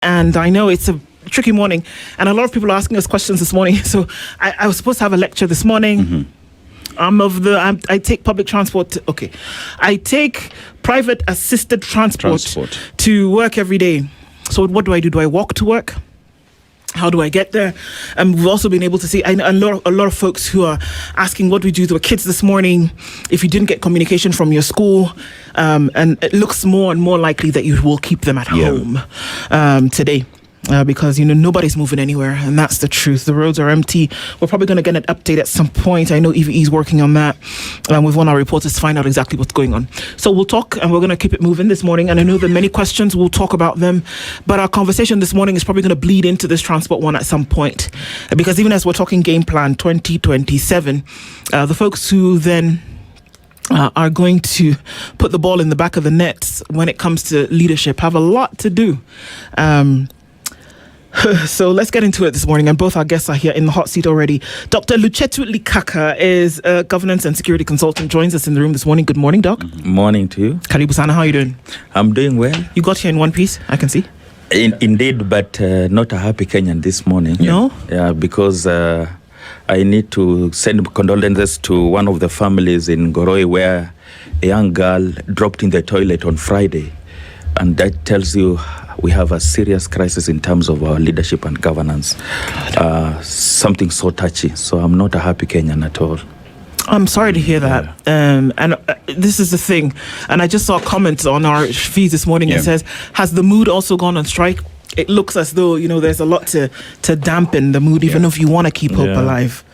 And I know it's a tricky morning, and a lot of people are asking us questions this morning. So I was supposed to have a lecture this morning. I take public transport. I take private assisted transport to work every day. So what do? Do I walk to work? How do I get there? And we've also been able to see a lot of folks who are asking what we do to our kids this morning if you didn't get communication from your school, and it looks more and more likely that you will keep them at home today. Because nobody's moving anywhere, and that's the truth. The roads are empty. We're probably going to get an update at some point. I know EVE is working on that. With one of our reporters to find out exactly what's going on. So we'll talk, and we're going to keep it moving this morning. And I know there are many questions. We'll talk about them, but our conversation this morning is probably going to bleed into this transport one at some point, because even as we're talking game plan 2027, the folks who then are going to put the ball in the back of the net when it comes to leadership have a lot to do. So let's get into it this morning, and both our guests are here in the hot seat already. Dr. Luchetu Likaka is a governance and security consultant, joins us in the room this morning. Good morning, Doc. Morning to you. Karibu sana, how are you doing? I'm doing well. You got here in one piece, I can see. Indeed, but not a happy Kenyan this morning. No? Yeah, because I need to send condolences to one of the families in Goroi where a young girl dropped in the toilet on Friday. And that tells you we have a serious crisis in terms of our leadership and governance. Something so touchy. So I'm not a happy Kenyan at all. I'm sorry to hear that. And this is the thing. And I just saw a comment on our feed this morning. It says, has the mood also gone on strike? It looks as though, there's a lot to dampen the mood, even if you want to keep hope alive.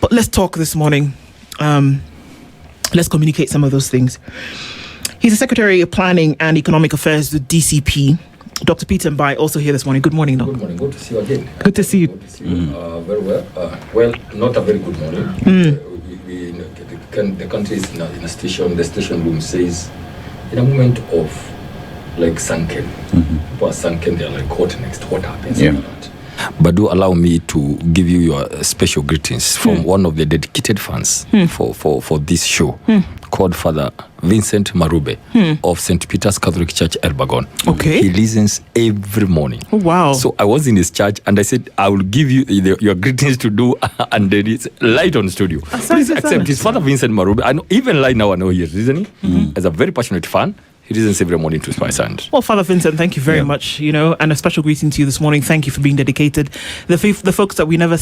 But let's talk this morning. Let's communicate some of those things. He's the Secretary of Planning and Economic Affairs, the DCP. Dr. Peter Mbae, also here this morning. Good morning, Doc. Good morning. Good to see you again. Good to see you. Good to see you. Very well. Well, not a very good morning. The country is in a station. The station room says, in a moment of sunken. People are sunken. They're what next? What happens? But do allow me to give you your special greetings from one of the dedicated fans for this show, called Father Vincent Marube of St. Peter's Catholic Church, Elbagon. Okay. He listens every morning. Oh, wow. So I was in his church and I said, I will give you your greetings to do, and there is light on studio. Please accept. It's Father Vincent Marube. I know, even right now I know he is listening. As a very passionate fan. He listens every morning to SpiceFM. Well, Father Vincent, thank you very much, and a special greeting to you this morning. Thank you for being dedicated. The folks that we never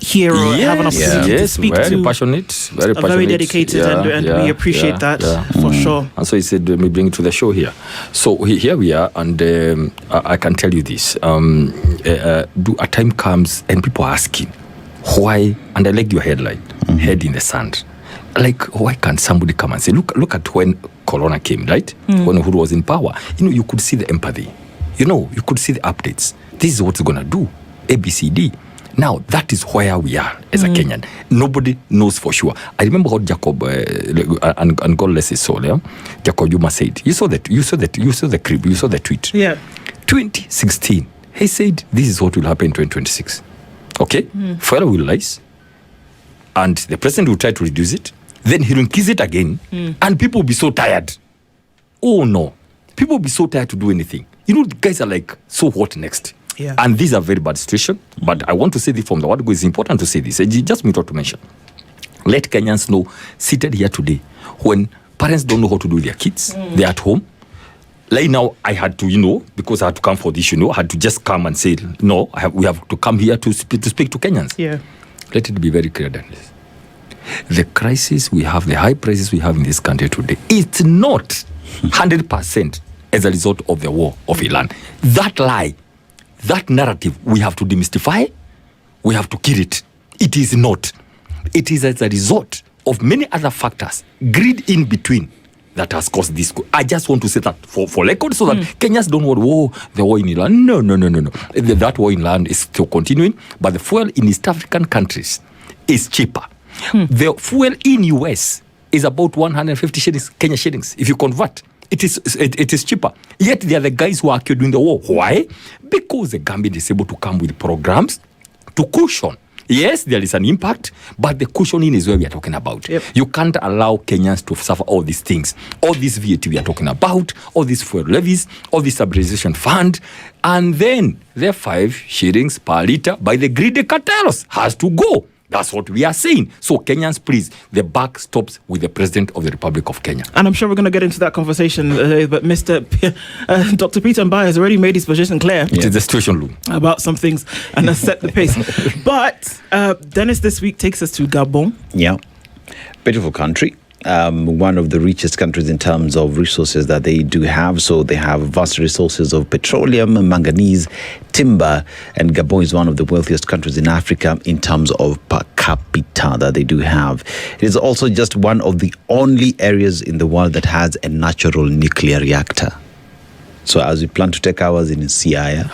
hear or have an opportunity to speak very to. Passionate, very passionate. Very dedicated, and we appreciate that for sure. And so he said, let me bring it to the show here. So here we are, and I can tell you this. A time comes and people are asking, why, and I like your headline, head in the sand. Why can't somebody come and say, look at when Corona came, right? When Uhuru was in power. You could see the empathy. You could see the updates. This is what's going to do. ABCD. Now, that is where we are as a Kenyan. Nobody knows for sure. I remember what Jacob, and God bless his soul, Jacob Juma said. You saw the crib, you saw the tweet. Yeah. 2016, he said, this is what will happen in 2026. Okay? Fuel will rise. And the president will try to reduce it. Then he'll increase it again. And people will be so tired. Oh, no. People will be so tired to do anything. The guys are so what next? Yeah. And these are very bad situation. But I want to say this from the word go. It's important to say this. Just me to mention. Let Kenyans know, seated here today, when parents don't know how to do with their kids, they're at home. Now, I had to, because I had to come for this, I had to just come and say, no, we have to come here to speak to Kenyans. Yeah. Let it be very clear, Dennis. The crisis we have, the high prices we have in this country today, it's not 100% as a result of the war of Iran. That lie, that narrative, we have to demystify, we have to kill it. It is not. It is as a result of many other factors, greed in between, that has caused this. I just want to say that for record, so that Kenyans don't want the war in Iran. No. That war in Iran is still continuing, but the fuel in East African countries is cheaper. The fuel in US is about 150 shillings, Kenya shillings. If you convert, it is cheaper. Yet they are the guys who are actually doing the war. Why? Because the government is able to come with programs to cushion Yes, there is an impact, but the cushioning is where we are talking about. Yep. You can't allow Kenyans to suffer all these things. All this VAT we are talking about, all these fuel levies, all this stabilization fund, and then the 5 shillings per litre by the greedy cartels has to go. That's what we are saying. So Kenyans, please, the buck stops with the President of the Republic of Kenya. And I'm sure we're going to get into that conversation, but Dr. Peter Mbae has already made his position clear. It is the situation room. About some things and has set the pace. But Dennis this week takes us to Gabon. Yeah. Beautiful country. One of the richest countries in terms of resources that they do have. So they have vast resources of petroleum, manganese, timber, and Gabon is one of the wealthiest countries in Africa in terms of per capita that they do have. It is also just one of the only areas in the world that has a natural nuclear reactor. So as we plan to take ours in Siaya,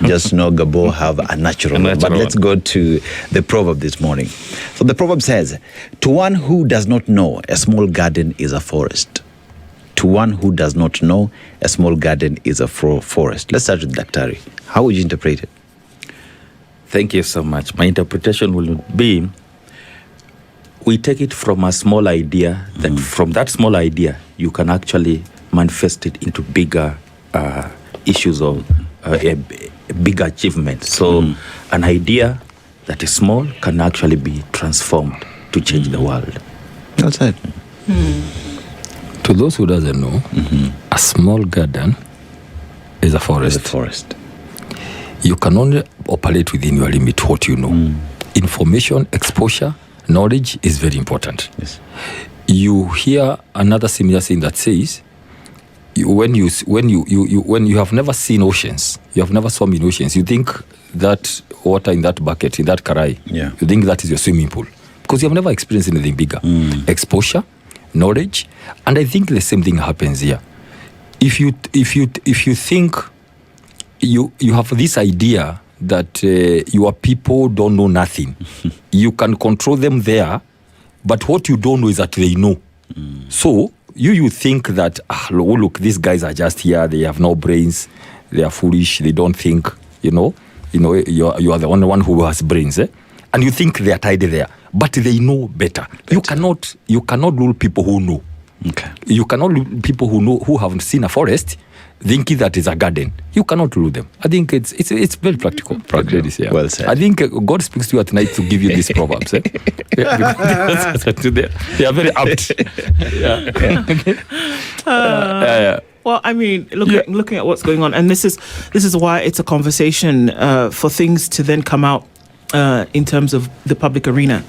just know Gabon have a natural one. But let's go to the proverb this morning. So the proverb says, to one who does not know, a small garden is a forest. To one who does not know, a small garden is a forest. Let's start with Daktari. How would you interpret it? Thank you so much. My interpretation will be, we take it from a small idea, that from that small idea, you can actually manifest it into bigger issues or a big achievement. So an idea that is small can actually be transformed to change the world. That's it. To those who doesn't know, a small garden is a forest. It's a forest. You can only operate within your limit what you know. Information, exposure, knowledge is very important. Yes. You hear another similar thing that says, when you have never seen oceans, you have never swum in oceans, you think that water in that bucket, in that karai, you think that is your swimming pool because you have never experienced anything bigger. Exposure, knowledge, and I think the same thing happens here. If you think you have this idea that your people don't know nothing, you can control them there, but what you don't know is that they know. So you think that look, these guys are just here, they have no brains, they are foolish, they don't think, you are the only one who has brains, and you think they are tidy there, but they know better. You cannot rule people who know. Okay. You cannot rule people who haven't seen a forest thinking that is a garden. You cannot rule them. I think it's very practical. Well said. I think God speaks to you at night to give you these proverbs. They are very apt. Well, I mean, looking at what's going on, and this is why it's a conversation for things to then come out in terms of the public arena.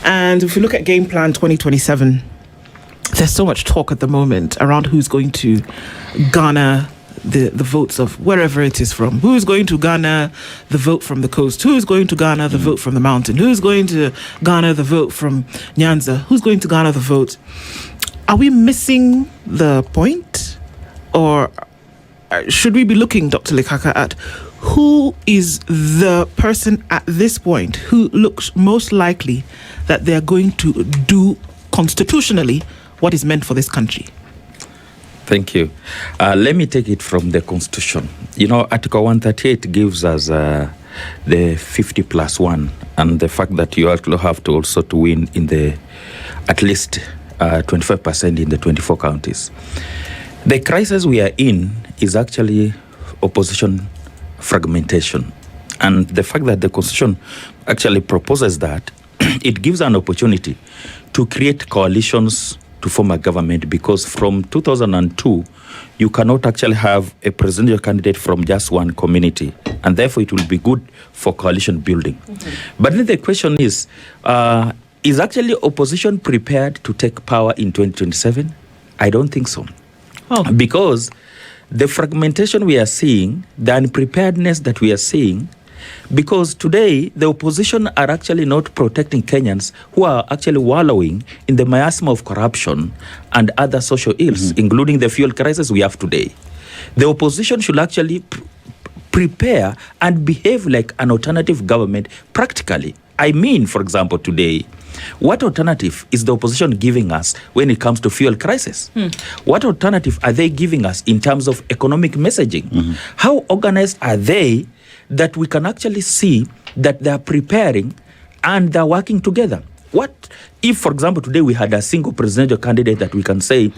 And if we look at Game Plan 2027, there's so much talk at the moment around who's going to garner the votes of wherever it is from. Who's going to garner the vote from the coast? Who's going to garner the vote from the mountain? Who's going to garner the vote from Nyanza? Who's going to garner the vote? Are we missing the point? Or should we be looking, Dr. Lekaka, at who is the person at this point who looks most likely that they're going to do constitutionally what is meant for this country? Thank you. Let me take it from the Constitution. Article 138 gives us the 50+1 and the fact that you have to also to win in the at least 25% in the 24 counties. The crisis we are in is actually opposition fragmentation. And the fact that the Constitution actually proposes that, it gives an opportunity to create coalitions to form a government, because from 2002, you cannot actually have a presidential candidate from just one community, and therefore it will be good for coalition building. But then the question is actually opposition prepared to take power in 2027? I don't think so. Because the fragmentation we are seeing, the unpreparedness that we are seeing, because today the opposition are actually not protecting Kenyans who are actually wallowing in the miasma of corruption and other social ills, including the fuel crisis we have today. The opposition should actually prepare and behave like an alternative government practically. I mean, for example, today, what alternative is the opposition giving us when it comes to fuel crisis? What alternative are they giving us in terms of economic messaging? How organized are they that we can actually see that they are preparing and they're working together. What if, for example, today we had a single presidential candidate that we can say,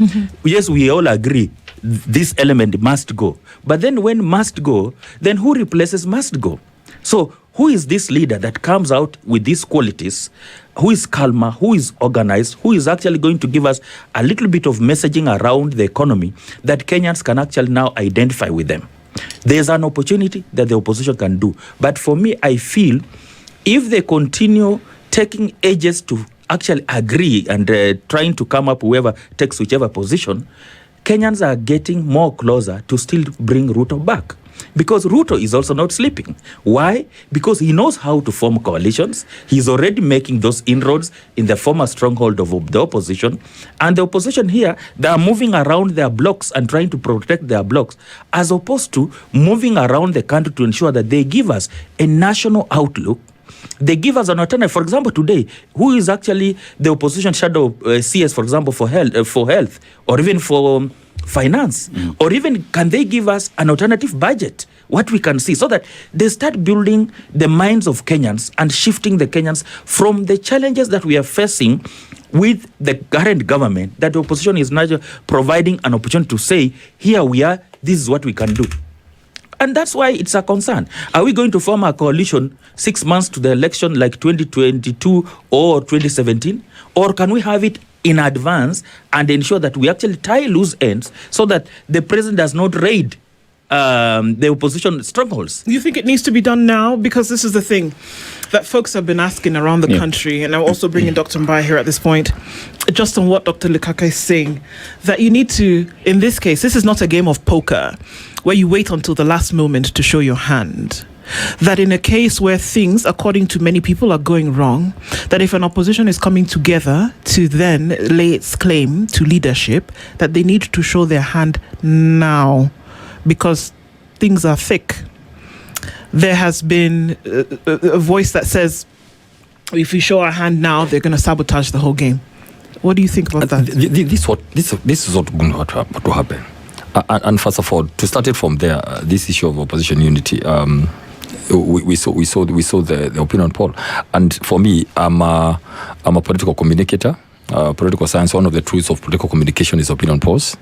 yes, we all agree this element must go. But then when must go, then who replaces must go? So who is this leader that comes out with these qualities, who is calmer, who is organized, who is actually going to give us a little bit of messaging around the economy that Kenyans can actually now identify with them? There's an opportunity that the opposition can do. But for me, I feel if they continue taking ages to actually agree and trying to come up whoever takes whichever position, Kenyans are getting more closer to still bring Ruto back. Because Ruto is also not sleeping. Why? Because he knows how to form coalitions. He's already making those inroads in the former stronghold of the opposition. And the opposition here, they are moving around their blocks and trying to protect their blocks, as opposed to moving around the country to ensure that they give us a national outlook. They give us an alternative. For example, today, who is actually the opposition shadow CS, for example, for health, or even for finance, or even can they give us an alternative budget, what we can see, so that they start building the minds of Kenyans and shifting the Kenyans from the challenges that we are facing with the current government, that the opposition is now providing an opportunity to say, here we are, this is what we can do. And that's why it's a concern. Are we going to form a coalition 6 months to the election like 2022 or 2017? Or can we have it in advance and ensure that we actually tie loose ends so that the president does not raid the opposition strongholds? You think it needs to be done now? Because this is the thing that folks have been asking around the country, and I'm also bringing Dr. Mbae here at this point, just on what Dr. Lukaka is saying, that you need to, in this case, this is not a game of poker where you wait until the last moment to show your hand. That in a case where things, according to many people, are going wrong, that if an opposition is coming together to then lay its claim to leadership, that they need to show their hand now, because things are thick. There has been a voice that says, if we show our hand now, they're going to sabotage the whole game. What do you think about that? This is what going to happen. And first of all, to start it from there, this issue of opposition unity, we saw the opinion poll, and for me, I'm a political communicator. Political science, one of the truths of political communication is opinion polls.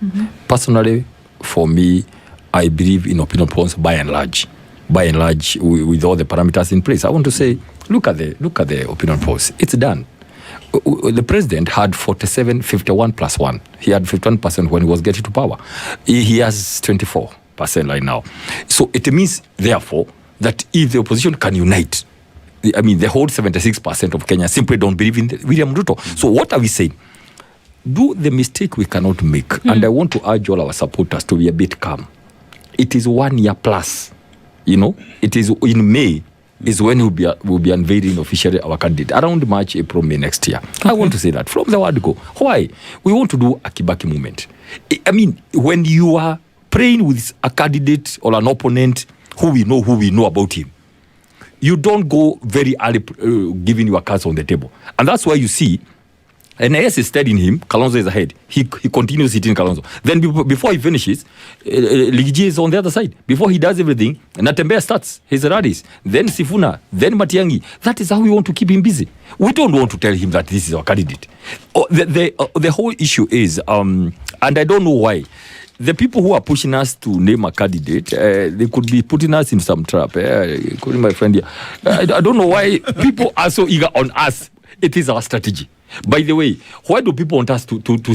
Personally, for me, I believe in opinion polls by and large, with all the parameters in place. I want to say, look at the opinion polls. It's done. The president had 51 plus 1. He had 51% when he was getting to power. He has 24% right now. So it means, therefore, that if the opposition can unite, I mean, the whole 76% of Kenya simply don't believe in William Ruto. So what are we saying? Do the mistake we cannot make. And I want to urge all our supporters to be a bit calm. It is 1 year plus. You know, it is in May is when we'll be unveiling officially our candidate, around March, April, May next year. I want to say that from the word go. Why? We want to do a Kibaki movement. I mean, when you are praying with a candidate or an opponent who we know about him, you don't go very early giving your cards on the table. And that's why you see, and AS is steadying him, Kalonzo is ahead. He continues hitting Kalonzo. Then before he finishes, Ligiji is on the other side. Before he does everything, Natembeya starts his rallies. Then Sifuna, then Matiang'i. That is how we want to keep him busy. We don't want to tell him that this is our candidate. The whole issue is, and I don't know why, the people who are pushing us to name a candidate, they could be putting us in some trap. Including my friend here. I don't know why people are so eager on us. It is our strategy. By the way, why do people want us to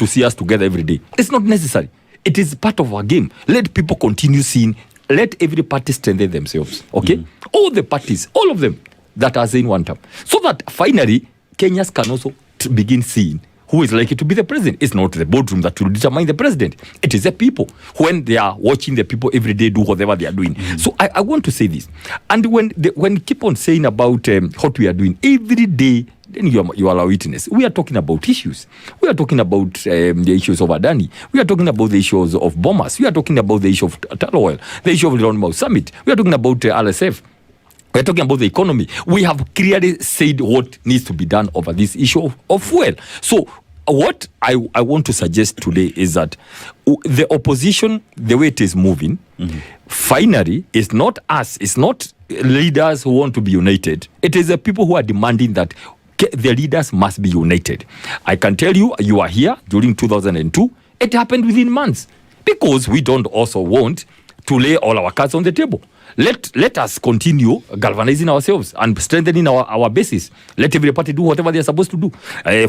see us together every day? It's not necessary. It is part of our game. Let people continue seeing. Let every party strengthen themselves. Okay? All the parties, all of them that are saying one term. So that finally, Kenyans can also begin seeing who is likely to be the president. It's not the boardroom that will determine the president. It is the people. When they are watching the people every day do whatever they are doing. So I want to say this. And when keep on saying about what we are doing every day, then you are a witness. We are talking about issues. We are talking about the issues of Adani. We are talking about the issues of bombers. We are talking about the issue of Tall Oil, the issue of the Roundabout Summit. We are talking about RSF. We are talking about the economy. We have clearly said what needs to be done over this issue of fuel. So what I want to suggest today is that the opposition, the way it is moving, finally, it's not us, it's not leaders who want to be united. It is the people who are demanding that the leaders must be united. I can tell you, you are here during 2002. It happened within months because we don't also want to lay all our cards on the table. Let us continue galvanizing ourselves and strengthening our basis. Let every party do whatever they are supposed to do.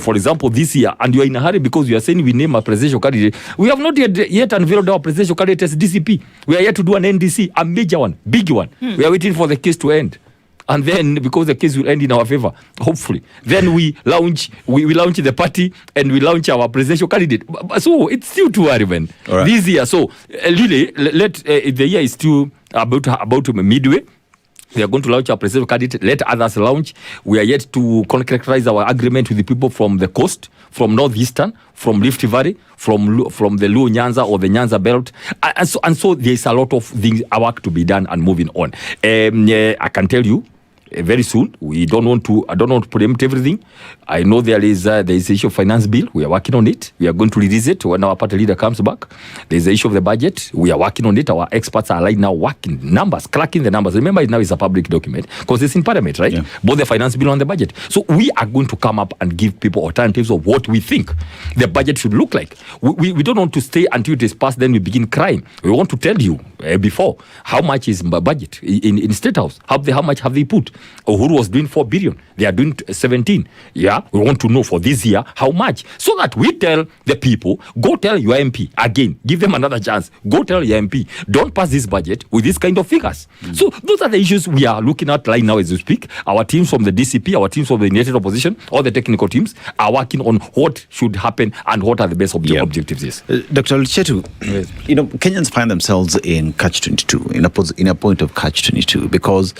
For example, this year, and you are in a hurry because you are saying we name a presidential candidate. We have not yet unveiled our presidential candidate as DCP. We are yet to do an NDC, a major one, big one. We are waiting for the case to end. And then, because the case will end in our favor, hopefully, then we launch the party and we launch our presidential candidate. So it's still too early, man. Right. This year, so really, the year is still about midway. We are going to launch our presidential candidate. Let others launch. We are yet to concretize our agreement with the people from the coast, from northeastern, from Rift Valley, from the Luo Nyanza or the Nyanza belt, and so there is a lot of things, work to be done and moving on. I can tell you. Very soon, I don't want to preempt everything. I know there is the issue of finance bill. We are working on it. We are going to release it when our party leader comes back. There is the issue of the budget. We are working on it. Our experts are right now working numbers, cracking the numbers. Remember, now it's a public document because it's in Parliament, right? Yeah. Both the finance bill and the budget. So we are going to come up and give people alternatives of what we think the budget should look like. We don't want to stay until it is passed, then we begin crying. We want to tell you before how much is budget in State House. How much have they put? Uhuru was doing 4 billion. They are doing 17. Yeah, we want to know for this year how much, so that we tell the people, go tell your MP again, give them another chance. Go tell your MP, don't pass this budget with this kind of figures. So those are the issues we are looking at right now as we speak. Our teams from the DCP, our teams from the United Opposition, all the technical teams are working on what should happen and what are the best objectives. Yes. Dr. Chetu, yes. Kenyans find themselves in catch-22, in a point of catch-22 because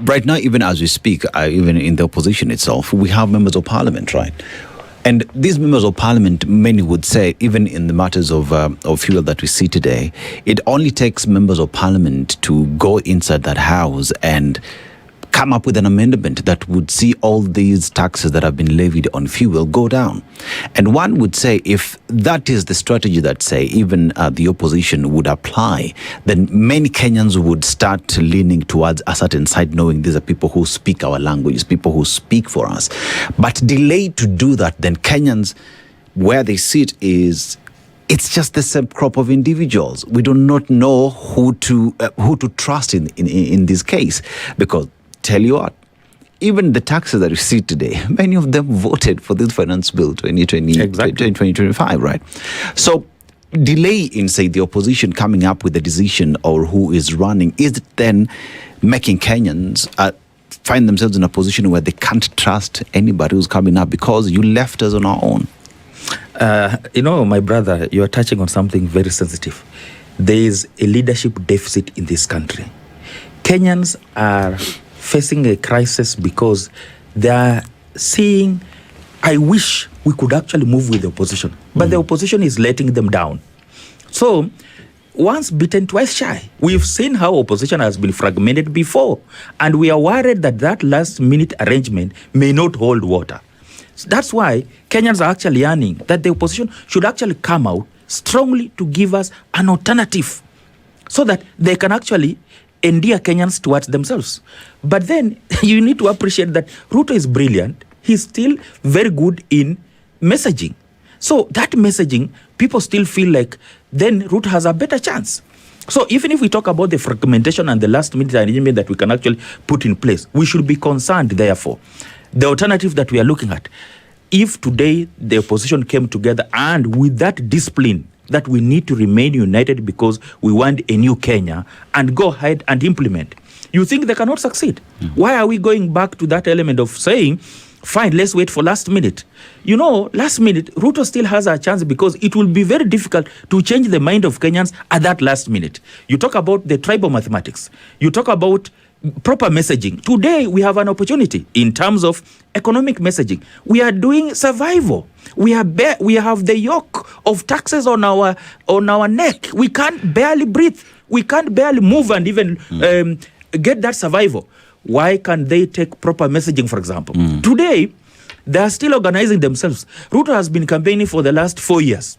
right now, even as we speak, even in the opposition itself, we have members of parliament, right? And these members of parliament, many would say, even in the matters of fuel that we see today, it only takes members of parliament to go inside that house and come up with an amendment that would see all these taxes that have been levied on fuel go down. And one would say if that is the strategy that, say, even the opposition would apply, then many Kenyans would start leaning towards a certain side, knowing these are people who speak our language, people who speak for us. But delayed to do that, then Kenyans, where they sit is, it's just the same crop of individuals. We do not know who to trust in this case, because tell you what, even the taxes that we see today, many of them voted for this finance bill 2025, right? So delay in, say, the opposition coming up with a decision or who is running, is it then making Kenyans find themselves in a position where they can't trust anybody who's coming up because you left us on our own? My brother, you are touching on something very sensitive. There is a leadership deficit in this country. Kenyans are facing a crisis because they are saying, I wish we could actually move with the opposition. But the opposition is letting them down. So, once bitten, twice shy. We've seen how opposition has been fragmented before. And we are worried that last-minute arrangement may not hold water. So that's why Kenyans are actually yearning that the opposition should actually come out strongly to give us an alternative so that they can actually endear Kenyans towards themselves. But then you need to appreciate that Ruto is brilliant. He's still very good in messaging. So that messaging, people still feel like then Ruto has a better chance. So even if we talk about the fragmentation and the last minute arrangement that we can actually put in place, we should be concerned, therefore. The alternative that we are looking at, if today the opposition came together and with that discipline that we need to remain united because we want a new Kenya and go ahead and implement, you think they cannot succeed? Why are we going back to that element of saying, fine, let's wait for last minute? Last minute, Ruto still has a chance because it will be very difficult to change the mind of Kenyans at that last minute. You talk about the tribal mathematics. You talk about proper messaging. Today, we have an opportunity in terms of economic messaging. We are doing survival. We have the yoke of taxes on our neck. We can't barely breathe. We can't barely move and even get that survival. Why can't they take proper messaging, for example? Today, They are still organizing themselves. Ruto has been campaigning for the last 4 years,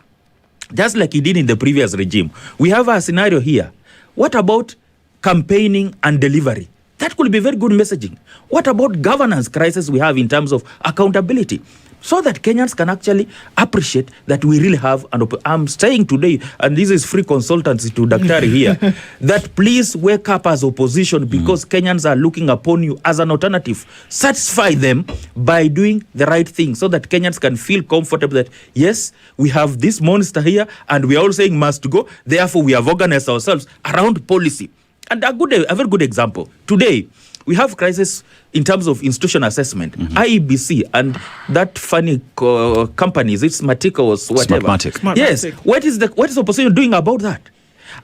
just like he did in the previous regime. We have a scenario here. What about campaigning and delivery? That could be very good messaging. What about governance crisis we have in terms of accountability? So that Kenyans can actually appreciate that we really have I'm saying today, and this is free consultancy to Daktari here, that please wake up as opposition, because Kenyans are looking upon you as an alternative. Satisfy them by doing the right thing so that Kenyans can feel comfortable that, yes, we have this monster here and we are all saying must go. Therefore, we have organized ourselves around policy. And a very good example. Today, we have crisis in terms of institution assessment, IEBC, and that funny companies, it's Matic or whatever. Smartmatic. Yes. What is opposition doing about that?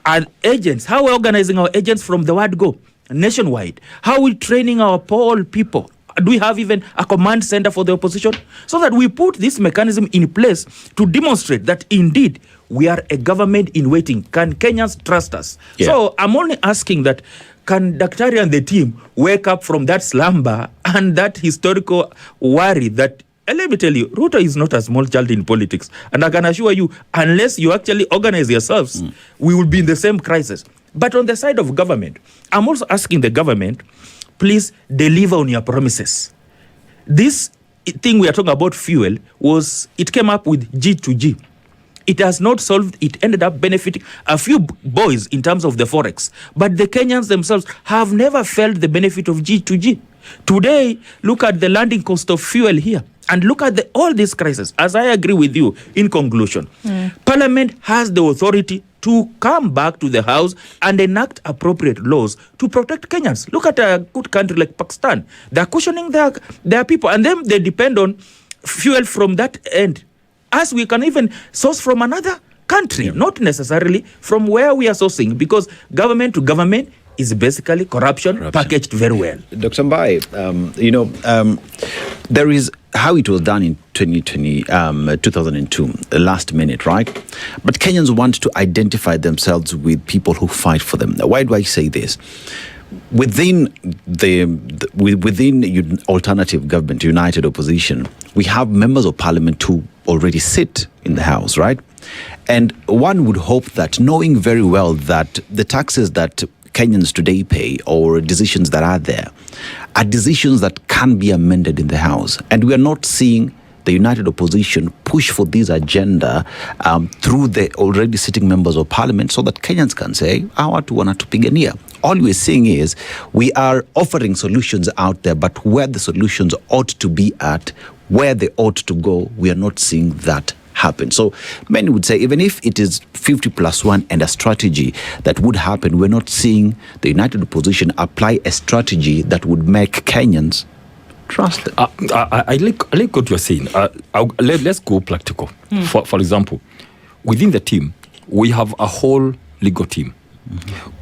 And agents, how are we organizing our agents from the word go nationwide? How are we training our poll people? Do we have even a command center for the opposition? So that we put this mechanism in place to demonstrate that indeed we are a government in waiting. Can Kenyans trust us? Yeah. So I'm only asking that, can Daktari and the team wake up from that slumber and that historical worry that, and let me tell you, Ruto is not a small child in politics. And I can assure you, unless you actually organize yourselves, we will be in the same crisis. But on the side of government, I'm also asking the government, please deliver on your promises. This thing we are talking about, fuel, it came up with G2G. It has not solved, it ended up benefiting a few boys in terms of the forex. But the Kenyans themselves have never felt the benefit of G2G. Today, look at the landing cost of fuel here. And look at all these crises. As I agree with you, in conclusion, Parliament has the authority to come back to the House and enact appropriate laws to protect Kenyans. Look at a good country like Pakistan. They're cushioning their people, and then they depend on fuel from that end, as we can even source from another country, not necessarily from where we are sourcing, because government to government is basically corruption packaged very well. Dr. Mbae, there is how it was done in 2002, last minute, right? But Kenyans want to identify themselves with people who fight for them. Now, why do I say this? Within alternative government, united opposition, we have members of parliament who already sit in the House, right? And one would hope that, knowing very well that the taxes that Kenyans today pay, or decisions that are there, are decisions that can be amended in the House. And we are not seeing the united opposition push for this agenda through the already sitting members of parliament, so that Kenyans can say, hawa tu wanatupigania. All we're saying is we are offering solutions out there, but where the solutions ought to be at, where they ought to go, we are not seeing that happen. So many would say, even if it is 50+1 and a strategy that would happen, we're not seeing the united opposition apply a strategy that would make Kenyans trust them. I like what you're saying. Let's go practical. For example, within the team, we have a whole legal team.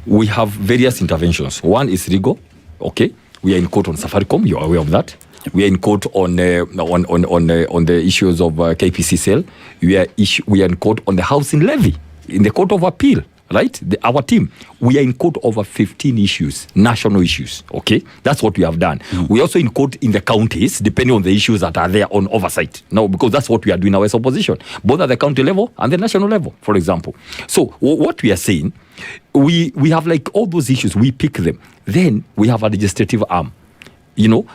We have various interventions. One is legal. Okay, we are in court on Safaricom. You are aware of that. We are in court on the issues of KPC sale. We are in court on the housing levy in the Court of Appeal. Right? Our team, we are in court over 15 issues, national issues. Okay, that's what we have done. We also in court in the counties, depending on the issues that are there on oversight. No, because that's what we are doing now as opposition, both at the county level and the national level, for example. So what we are saying, we have like all those issues, we pick them. Then we have a legislative arm,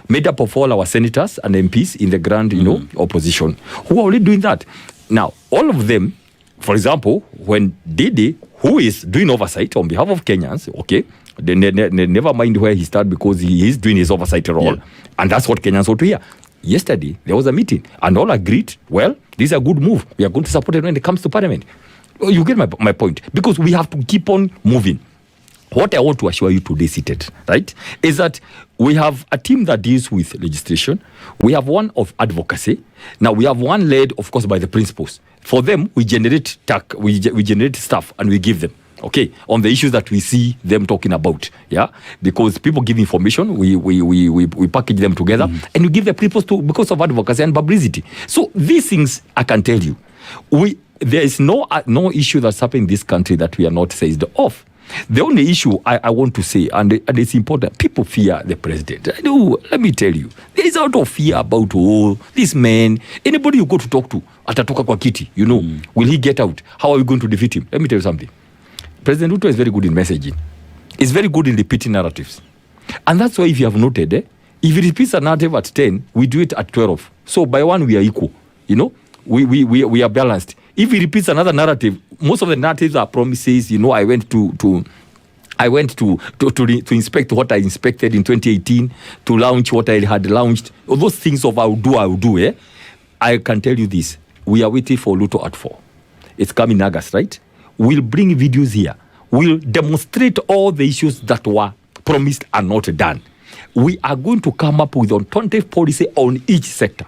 made up of all our senators and MPs in the grand, opposition, who are already doing that. Now, all of them, for example, when Didi, who is doing oversight on behalf of Kenyans, okay, they never mind where he started, because he is doing his oversight role. Yeah. And that's what Kenyans want to hear. Yesterday, there was a meeting and all agreed, well, this is a good move. We are going to support it when it comes to parliament. You get my point. Because we have to keep on moving. What I want to assure you today, seated, right, is that we have a team that deals with legislation. We have one of advocacy. Now, we have one led, of course, by the principals. For them, we generate we generate stuff and we give them, okay, on the issues that we see them talking about, yeah? Because people give information, we package them together, and we give the principals because of advocacy and publicity. So these things, I can tell you, there is no issue that's happening in this country that we are not seized off. The only issue I want to say, and it's important, people fear the president. I know, let me tell you, there is a lot of fear about, this man, anybody you go to talk to, atatoka kwa kiti, will he get out? How are we going to defeat him? Let me tell you something. President Ruto is very good in messaging. He's very good in repeating narratives. And that's why, if you have noted, if he repeats a narrative at 10, we do it at 12. So by 1, we are equal. We are balanced. If he repeats another narrative, most of the narratives are promises. I went to inspect what I inspected in 2018, to launch what I had launched. All those things of I'll do. I can tell you this. We are waiting for Ruto at 4. It's coming August, right? We'll bring videos here. We'll demonstrate all the issues that were promised and not done. We are going to come up with alternative policy on each sector.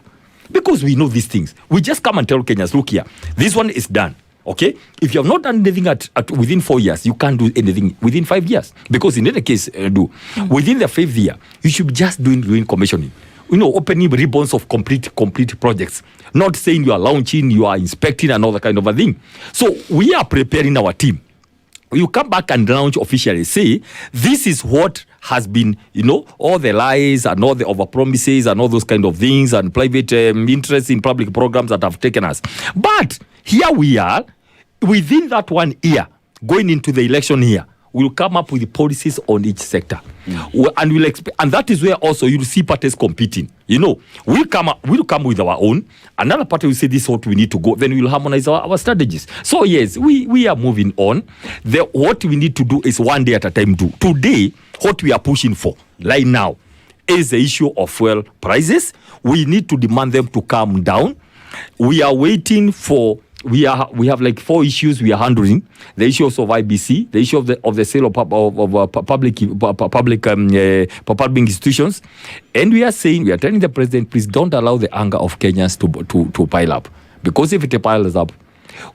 Because we know these things. We just come and tell Kenyans, look here, this one is done. Okay? If you have not done anything at within 4 years, you can't do anything within 5 years. Because in any case, within the 5th year, you should be just doing commissioning. Opening ribbons of complete projects. Not saying you are launching, you are inspecting and all that kind of a thing. So we are preparing our team. You come back and launch officially, say, this is what has been, all the lies and all the overpromises and all those kind of things and private interest in public programs that have taken us. But here we are, within that 1 year, going into the election year, we'll come up with policies on each sector. And that is where also you'll see parties competing. We'll come with our own. Another party will say, this is what we need to go. Then we'll harmonize our strategies. So yes, we are moving on. What we need to do is 1 day at a time. Today, what we are pushing for right now is the issue of fuel prices. We need to demand them to come down. We are waiting for... We have like 4 issues we are handling: the issues of IBC, the issue of the sale of public institutions, and we are telling the president, please don't allow the anger of Kenyans to pile up, because if it piles up,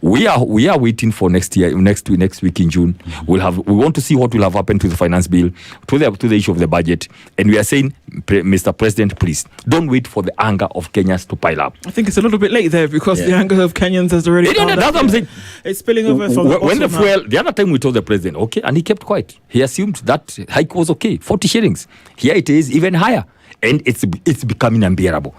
we are waiting for next week in June. We want to see what will have happened to the finance bill, to the issue of the budget, and we are saying, Mr. President, please don't wait for the anger of Kenyans to pile up. I think it's a little bit late there, because the anger of Kenyans has already. That's what I'm saying. It's spilling over from the other time we told the president, okay, and he kept quiet. He assumed that hike was okay, 40 shillings. Here it is even higher. And it's becoming unbearable.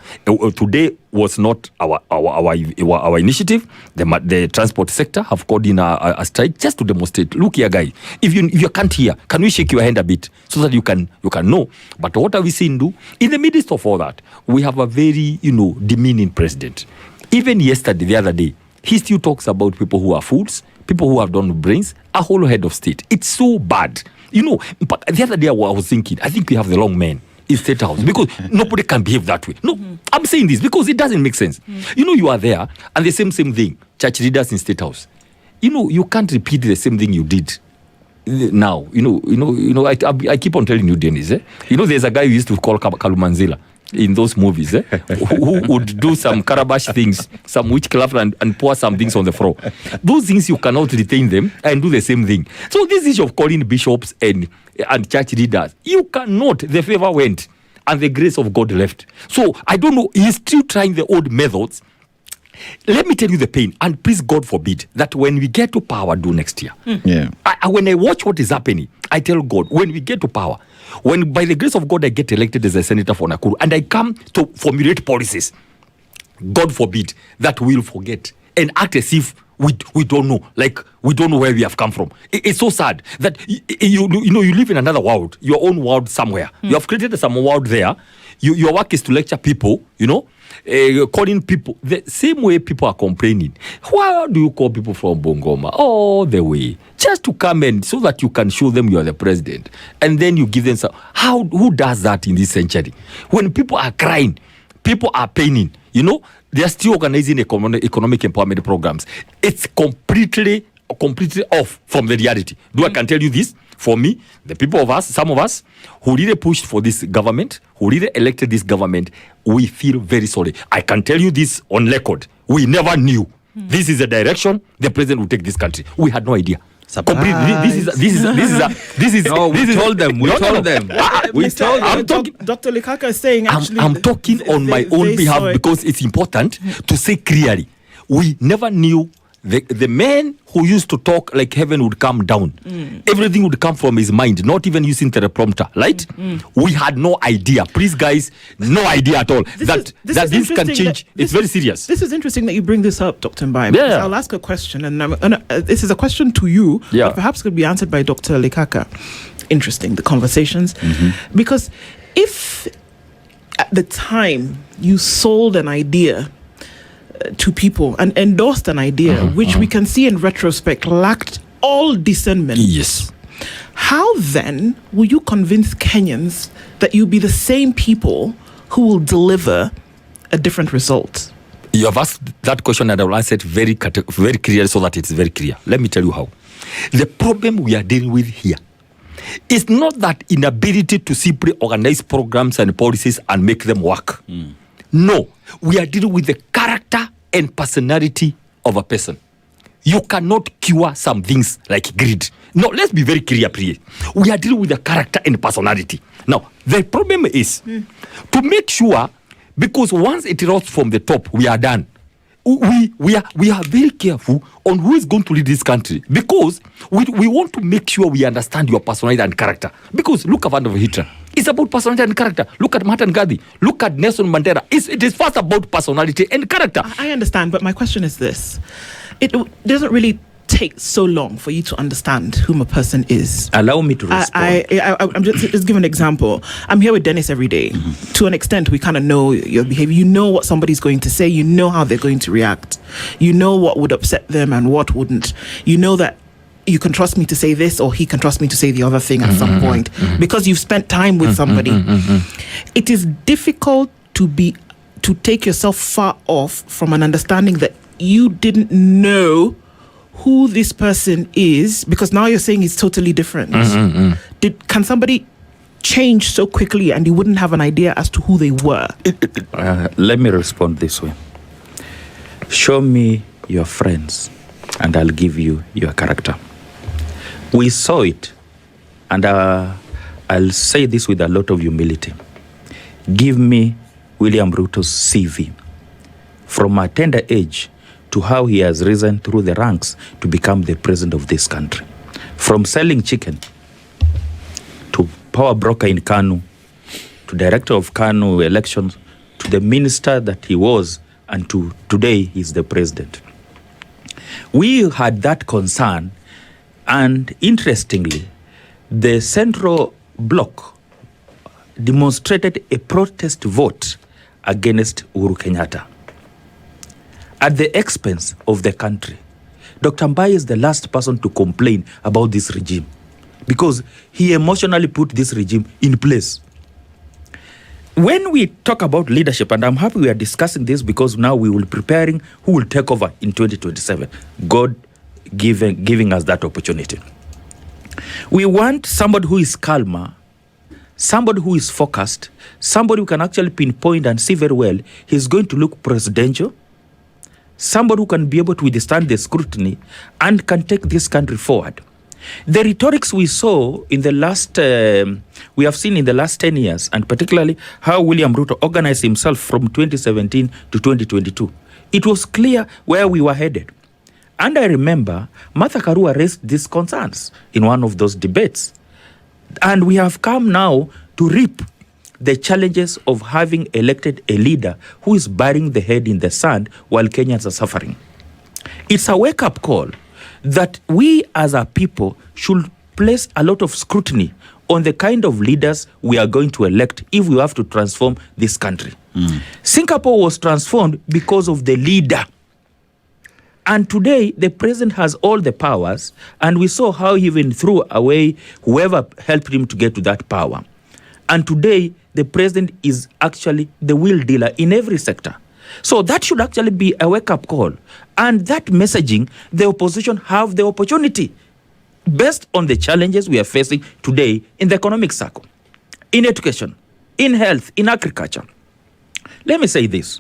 Today was not our initiative. The transport sector have called in a strike just to demonstrate. Look here, guy. If you can't hear, can we shake your hand a bit so that you can know? But what are we seeing do? In the midst of all that, we have a very demeaning president. Even yesterday, the other day, he still talks about people who are fools, people who have done brains, a whole head of state. It's so bad. But the other day I was thinking, I think we have the wrong man in State House, because nobody can behave that way. No, I'm saying this because it doesn't make sense. You are there, and the same thing, church leaders in State House. You can't repeat the same thing you did now. I keep on telling you, Dennis. There's a guy who used to call Kalumanzila in those movies, who would do some carabash things, some witchcraft, and pour some things on the floor. Those things, you cannot retain them and do the same thing. So this issue of calling bishops and church leaders, you cannot. The favor went and the grace of God left. So I don't know, he's still trying the old methods. Let me tell you the pain, and please God forbid that when we get to power next year, when I watch what is happening, I tell God, when we get to power, when by the grace of God I get elected as a senator for Nakuru and I come to formulate policies, God forbid that we'll forget and act as if we don't know, like we don't know where we have come from. It's so sad that you live in another world, your own world somewhere. You have created some world there. Your work is to lecture people, calling people the same way people are complaining. Why do you call people from Bungoma all the way just to come in so that you can show them you are the president, and then you give them some? Who does that in this century? When people are crying, people are paining, they are still organizing economic empowerment programs. It's completely off from the reality. I can tell you this? For me, some of us who really pushed for this government, who really elected this government, we feel very sorry. I can tell you this on record. We never knew this is the direction the president would take this country. We had no idea. This is. No, we told them. We told them. Dr. Likaka is saying. Actually, I'm talking on my own behalf because it's important to say clearly. We never knew the man who used to talk like heaven would come down. Everything would come from his mind, not even using teleprompter, right? We had no idea. Please, guys, no idea at all that this can change. It's very serious. This is interesting that you bring this up, Dr. Mbae. Yeah. I'll ask a question, and this is a question to you, but perhaps could be answered by Dr. Lekaka. Interesting, the conversations. Because if at the time you sold an idea to people and endorsed an idea which we can see in retrospect lacked all discernment. Yes. How then will you convince Kenyans that you'll be the same people who will deliver a different result? You have asked that question and I will answer it very clearly so that it's very clear. Let me tell you how. The problem we are dealing with here is not that inability to simply organize programs and policies and make them work. No, we are dealing with the character and personality of a person. You cannot cure some things like greed. No, let's be very clear, please. We are dealing with the character and personality. Now, the problem is to make sure, because once it rolls from the top, we are done. We are very careful on who is going to lead this country, because we want to make sure we understand your personality and character. Because look at Hitler. It's about personality and character. Look at Mahatma Gandhi. Look at Nelson Mandela. It is first about personality and character. I understand, but my question is this. It doesn't really take so long for you to understand whom a person is. Allow me to respond. I'm just give an example. I'm here with Dennis every day. To an extent, we kind of know your behavior. You know what somebody's going to say. You know how they're going to react. You know what would upset them and what wouldn't. You know that you can trust me to say this, or he can trust me to say the other thing at some point, because you've spent time with somebody. It is difficult to take yourself far off from an understanding that you didn't know who this person is, because now you're saying it's totally different. Can somebody change so quickly and you wouldn't have an idea as to who they were? Let me respond this way. Show me your friends and I'll give you your character. We saw it, and I'll say this with a lot of humility. Give me William Ruto's CV from a tender age to how he has risen through the ranks to become the president of this country. From selling chicken to power broker in Kanu, to director of Kanu elections, to the minister that he was, and to today he's the president. We had that concern, and interestingly, the Central Bloc demonstrated a protest vote against Uhuru Kenyatta at the expense of the country. Dr. Mbae is the last person to complain about this regime because he emotionally put this regime in place. When we talk about leadership, and I'm happy we are discussing this because now we will be preparing who will take over in 2027. God giving us that opportunity. We want somebody who is calmer, somebody who is focused, somebody who can actually pinpoint and see very well. He's going to look presidential, somebody who can be able to withstand the scrutiny and can take this country forward. The rhetorics we saw in the last, we have seen in the last 10 years, and particularly how William Ruto organized himself from 2017 to 2022. It was clear where we were headed. And I remember Martha Karua raised these concerns in one of those debates. And we have come now to reap the challenges of having elected a leader who is burying the head in the sand while Kenyans are suffering. It's a wake-up call that we as a people should place a lot of scrutiny on the kind of leaders we are going to elect if we have to transform this country. Singapore was transformed because of the leader. And today, the president has all the powers, and we saw how he even threw away whoever helped him to get to that power. And today, the president is actually the wheel dealer in every sector. So that should actually be a wake-up call. And that messaging, the opposition have the opportunity, based on the challenges we are facing today in the economic circle, in education, in health, in agriculture. Let me say this.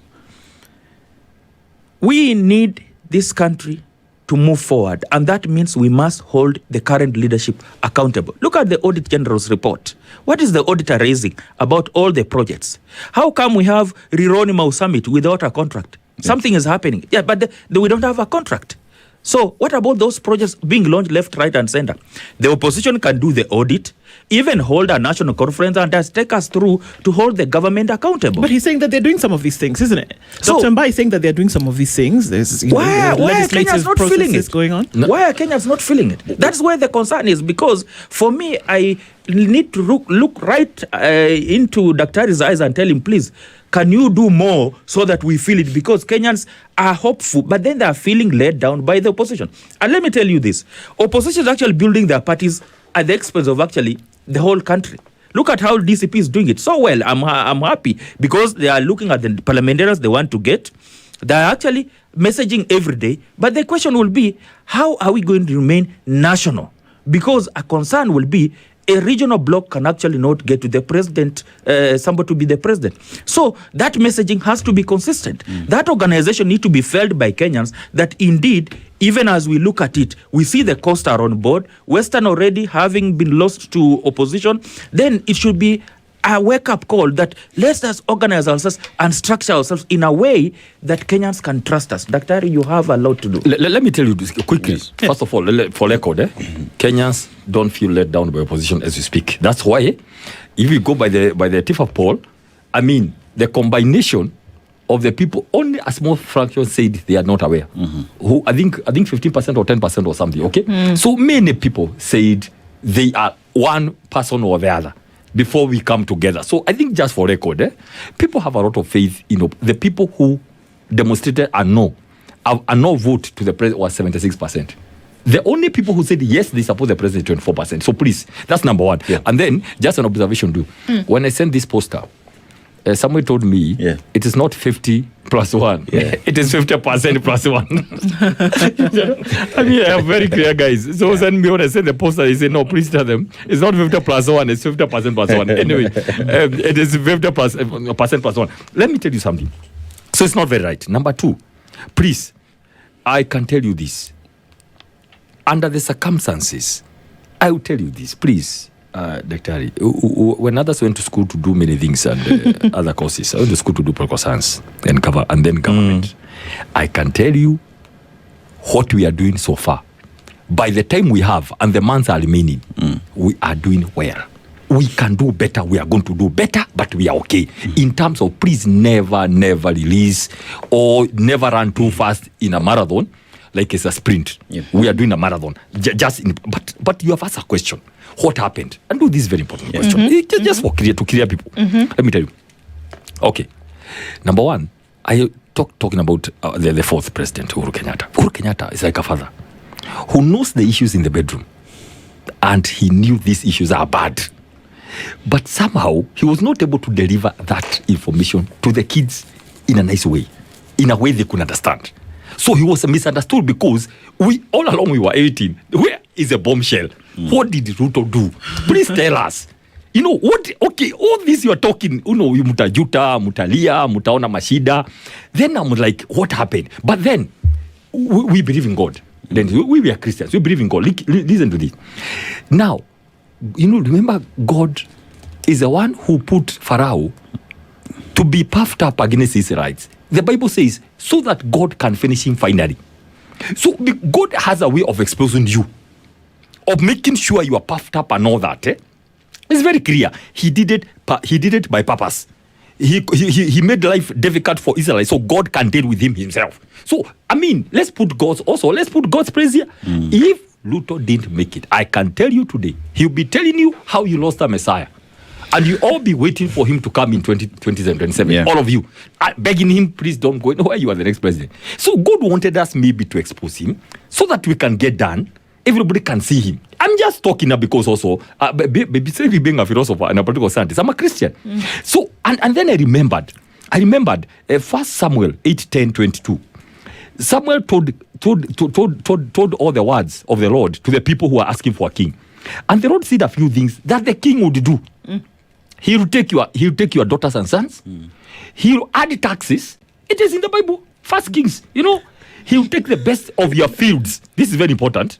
We need this country to move forward, and that means we must hold the current leadership accountable. Look at the Audit General's report. What is the auditor raising about all the projects? How come we have Rironi Mau Summit without a contract? Yeah. Something is happening. Yeah, but we don't have a contract. So what about those projects being launched left, right, and center? The opposition can do the audit, even hold a national conference and just take us through to hold the government accountable. But he's saying that they're doing some of these things, isn't it? So, Dr. Mbae is saying that they're doing some of these things. There's why are Kenyans not feeling it? Going on. No. Why are Kenyans not feeling it? That's where the concern is, because for me, I need to look right into Daktari's eyes and tell him, please, can you do more so that we feel it? Because Kenyans are hopeful, but then they are feeling let down by the opposition. And let me tell you this. Opposition is actually building their parties at the expense of actually the whole country. Look at how DCP is doing it so well. I'm happy because they are looking at the parliamentarians they want to get. They are actually messaging every day. But the question will be, how are we going to remain national? Because a concern will be, a regional bloc can actually not get to the president, somebody to be the president. So that messaging has to be consistent. That organization needs to be felt by Kenyans that indeed, even as we look at it, we see the costs are on board. Western already having been lost to opposition, then it should be a wake-up call that let's just organize ourselves and structure ourselves in a way that Kenyans can trust us. Dr. You have a lot to do. Let me tell you this quickly. Yes. First of all, for record, Kenyans don't feel let down by opposition as we speak. That's why, if you go by the TIFA poll, I mean, the combination of the people, only a small fraction said they are not aware. Who I think 15% or 10% or something. Okay, so many people said they are one person or the other before we come together. So I think, just for record, people have a lot of faith. The people who demonstrated a no vote to the president was 76%. The only people who said yes, they support the president, 24%. So please, that's number one. Yeah. And then just an observation too. When I sent this poster, somebody told me it is not 50 plus 1. Yeah. It is 50% plus 1. I mean, I am very clear, guys. So send me when I send the poster, he said, no, please tell them it's not 50 plus 1, it's 50% plus 1. Anyway, it is 50% plus 1. Let me tell you something. So it's not very right. Number two, please, I can tell you this. Under the circumstances, I will tell you this, please. Dr. When others went to school to do many things and other courses, I went to school to do political science and then government. I can tell you what we are doing so far. By the time we have and the months are remaining, we are doing well. We can do better. We are going to do better, but we are okay. In terms of, please never release or never run too fast in a marathon like it's a sprint. We are doing a marathon. But you have asked a question. What happened? And do this very important question. Just for to clear people. Let me tell you. Okay. Number one, I talking about the fourth president, Uhuru Kenyatta. Uhuru Kenyatta is like a father who knows the issues in the bedroom. And he knew these issues are bad. But somehow, he was not able to deliver that information to the kids in a nice way. In a way they could understand. So he was misunderstood because all along we were 18. Where is a bombshell? What did Ruto do? Please tell us. What? Okay, all this you are talking, you mutajuta, mutalia, mutaona mashida. Then I'm like, what happened? But then, we believe in God. Then we are Christians. We believe in God. Listen to this. Now, remember, God is the one who put Pharaoh to be puffed up against his rights. The Bible says, so that God can finish him finally. So God has a way of exposing you, of making sure you are puffed up and all that. It's very clear. He did it by purpose. He made life difficult for Israel so God can deal with him himself. So, I mean, let's put God's praise here. If Ruto didn't make it, I can tell you today, he'll be telling you how you lost a Messiah. And you all be waiting for him to come in 2027. All of you. Begging him, please don't go anywhere. You are the next president. So God wanted us maybe to expose him so that we can get done. Everybody can see him. I'm just talking now because also, besides being a philosopher and a political scientist, I'm a Christian. So, and then I remembered 1 Samuel 8:10-22. Samuel told all the words of the Lord to the people who are asking for a king. And the Lord said a few things that the king would do. He will take your daughters and sons. He will add taxes. It is in the Bible. 1 Kings. He will take the best of your fields. This is very important.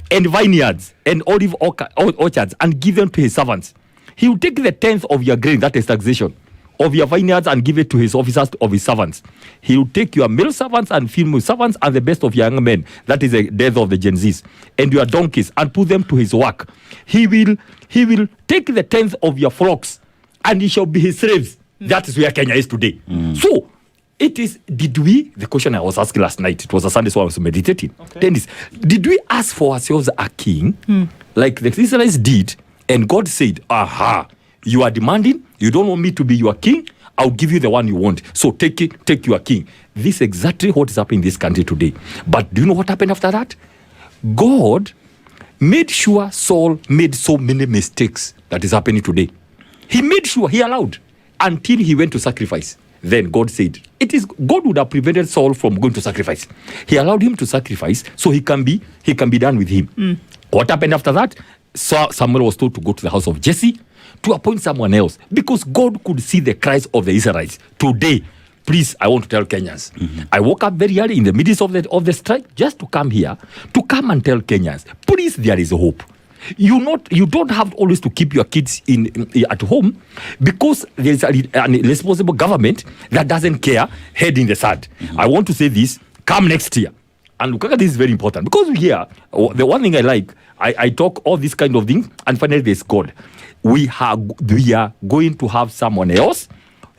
And vineyards and olive orchards and give them to his servants. He will take the 10th of your grain, that is taxation, of your vineyards and give it to his officers, of his servants. He will take your male servants and female servants and the best of your young men. That is the death of the Gen Zs. And your donkeys, and put them to his work. He will take the 10th of your flocks, and he shall be his slaves. That is where Kenya is today. So, it is, the question I was asking last night, it was a Sunday, so I was meditating. Okay. Dennis, did we ask for ourselves a king, like the Israelites did, and God said, aha, you are demanding, you don't want me to be your king, I'll give you the one you want. So take your king. This is exactly what is happening in this country today. But do you know what happened after that? God made sure Saul made so many mistakes that is happening today. He made sure, he allowed, until he went to sacrifice. Then God said, God would have prevented Saul from going to sacrifice. He allowed him to sacrifice so he can be done with him. What happened after that? Samuel was told to go to the house of Jesse to appoint someone else, because God could see the cries of the Israelites. Today, please, I want to tell Kenyans, I woke up very early in the midst of the strike just to come here, to come and tell Kenyans, please, there is hope. You don't have always to keep your kids at home, because there is an irresponsible government that doesn't care, head in the sand. I want to say this, come next year. And look at this, is very important, because here, the one thing I like, I talk all these kind of things, and finally there's God. We are going to have someone else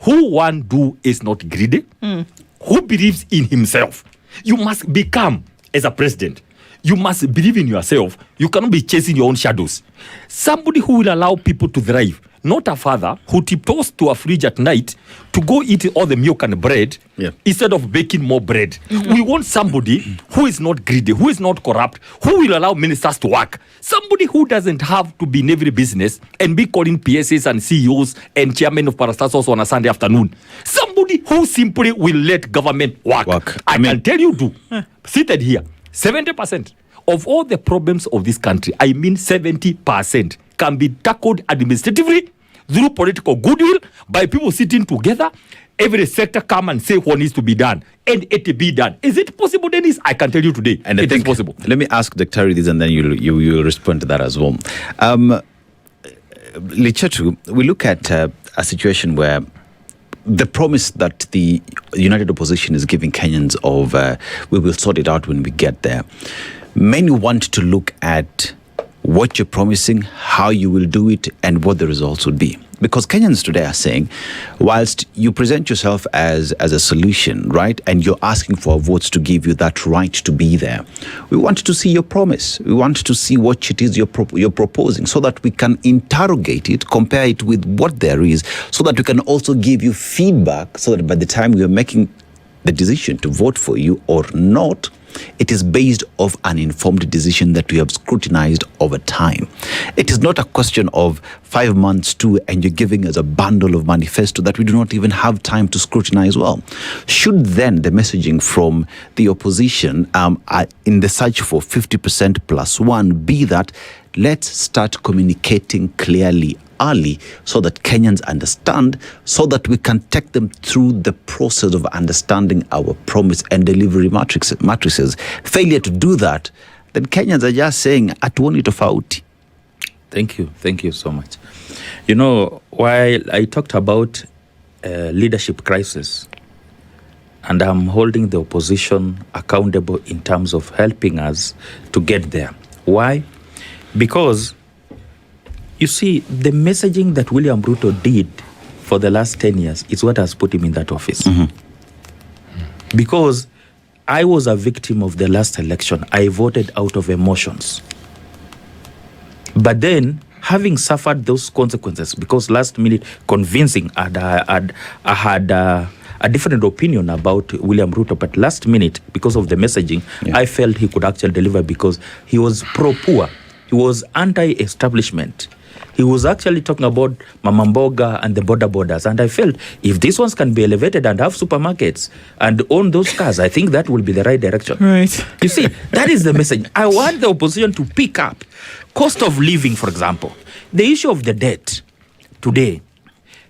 who is not greedy, who believes in himself. You must become, as a president, you must believe in yourself. You cannot be chasing your own shadows. Somebody who will allow people to thrive, not a father who tiptoes to a fridge at night to go eat all the milk and bread instead of baking more bread. We want somebody who is not greedy, who is not corrupt, who will allow ministers to work. Somebody who doesn't have to be in every business and be calling PSAs and CEOs and chairmen of parastatals on a Sunday afternoon. Somebody who simply will let government work. I can tell you, seated here, 70% of all the problems of this country, 70%, can be tackled administratively through political goodwill by people sitting together. Every sector come and say what needs to be done, and it be done. Is it possible, Dennis? I can tell you today, and it is possible. Let me ask Dr. this, and then you will respond to that as well. Lichetu, we look at a situation where the promise that the United Opposition is giving Kenyans of we will sort it out when we get there. Many want to look at what you're promising, how you will do it, and what the results would be. Because Kenyans today are saying, whilst you present yourself as a solution, right, and you're asking for votes to give you that right to be there, we want to see your promise. We want to see what it is you're proposing, so that we can interrogate it, compare it with what there is, so that we can also give you feedback, so that by the time we are making the decision to vote for you or not, it is based off an informed decision that we have scrutinized over time. It is not a question of 5 months too, and you're giving us a bundle of manifesto that we do not even have time to scrutinize well. Should then the messaging from the opposition in the search for 50% plus one be that let's start communicating clearly early, so that Kenyans understand, so that we can take them through the process of understanding our promise and delivery matrices. Failure to do that, then Kenyans are just saying atuoni tofauti. Thank you so much. You know, while I talked about leadership crisis, and I'm holding the opposition accountable in terms of helping us to get there. Why? Because you see, the messaging that William Ruto did for the last 10 years is what has put him in that office. Because I was a victim of the last election. I voted out of emotions. But then, having suffered those consequences, because last minute convincing, I had a different opinion about William Ruto, but last minute, because of the messaging, I felt he could actually deliver, because he was pro-poor. He was anti-establishment. He was actually talking about Mama Mboga and the border borders. And I felt if these ones can be elevated and have supermarkets and own those cars, I think that will be the right direction. Right. You see, that is the message. I want the opposition to pick up cost of living, for example, the issue of the debt today,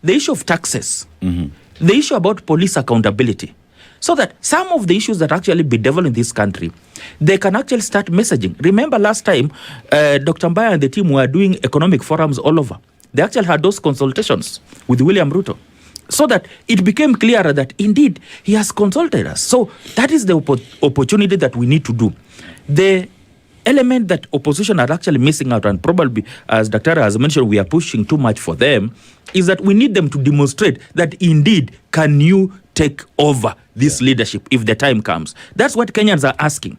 the issue of taxes, the issue about police accountability, so that some of the issues that actually bedevil in this country, they can actually start messaging. Remember last time, Dr. Mbae and the team were doing economic forums all over. They actually had those consultations with William Ruto. so that it became clearer that indeed he has consulted us. So that is the opportunity that we need to do. The element that opposition are actually missing out, and probably, as Dr. has mentioned, we are pushing too much for them, is that we need them to demonstrate that indeed can you take over this leadership if the time comes. That's what Kenyans are asking.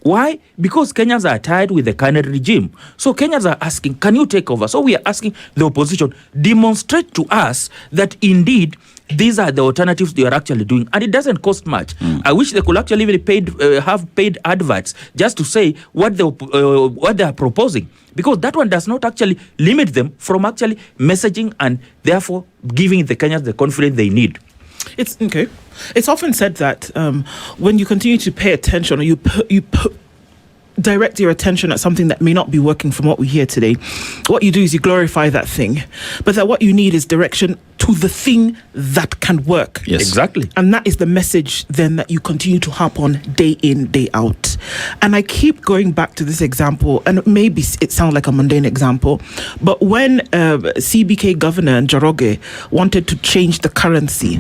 Why? Because Kenyans are tired with the current regime. So Kenyans are asking, can you take over? So we are asking the opposition, demonstrate to us that indeed these are the alternatives they are actually doing, and it doesn't cost much. I wish they could actually even have paid adverts just to say what they are proposing, because that one does not actually limit them from actually messaging and therefore giving the Kenyans the confidence they need. It's okay. It's often said that when you continue to pay attention, or you direct your attention at something that may not be working from what we hear today, what you do is you glorify that thing, but that what you need is direction to the thing that can work. Yes, exactly. And that is the message then that you continue to harp on day in, day out. And I keep going back to this example, and maybe it sounds like a mundane example, but when CBK Governor Njoroge wanted to change the currency,